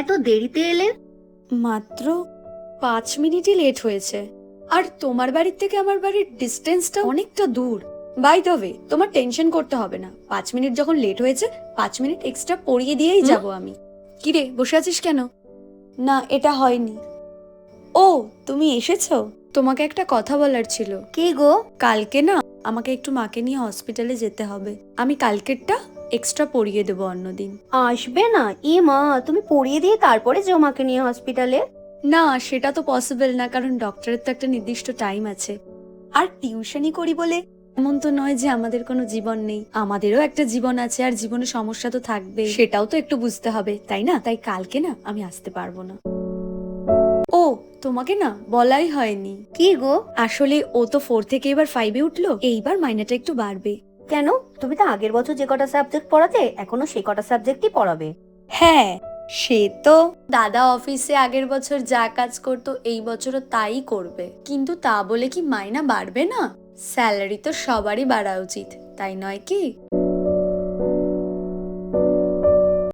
এত দেরিতে এলে? মাত্র 5 মিনিটই লেট হয়েছে। আর তোমার বাড়ির থেকে আমার বাড়ির ডিস্টেন্সটা অনেকটা দূর। বাই দ্য ওয়ে, তোমার টেনশন করতে হবে না। 5 মিনিট যখন লেট হয়েছে, 5 মিনিট এক্সট্রা পড়িয়ে দিয়েই যাব আমি। কিরে, বসে আছিস কেন? না, এটা হয়নি। ও, তুমি এসেছো? তোমাকে একটা কথা বলার ছিল। কি গো? কালকে না আমাকে একটু মাকে নিয়ে হসপিটালে যেতে হবে। আমি কালকেরটা এক্সট্রা পড়িয়ে দেবো অন্যদিন। আসবে না? মা, তুমি পড়িয়ে দিয়ে তারপরে যেও মাকে নিয়ে হসপিটালে। না, সেটা তো পসিবল না, কারণ ডক্টরের তো একটা নির্দিষ্ট টাইম আছে। আর টিউশনি করি বলে এমন তো নয় যে আমাদের কোনো জীবন নেই। আমাদেরও একটা জীবন আছে, আর জীবনে সমস্যা তো থাকবে, সেটাও তো একটু বুঝতে হবে, তাই না? তাই কালকে না আমি আসতে পারবো না। ও, তোমাকে না বলাই হয়নি। কি গো? আসলে ও তো 4 থেকে এবার 5-এ উঠলো, এইবার মাইনেটা একটু বাড়বে। কেন? তুমি তো আগের বছর যে কটা সাবজেক্ট পড়াতে এখনো সেই কটা সাবজেক্টই পড়াবে। হ্যাঁ, সে তো দাদা অফিসে আগের বছর যা কাজ করতো এই বছরও তাই করবে, কিন্তু তা বলে কি মাইনা বাড়বে না? স্যালারি তো সবারই বাড়া উচিত, তাই নয় কি?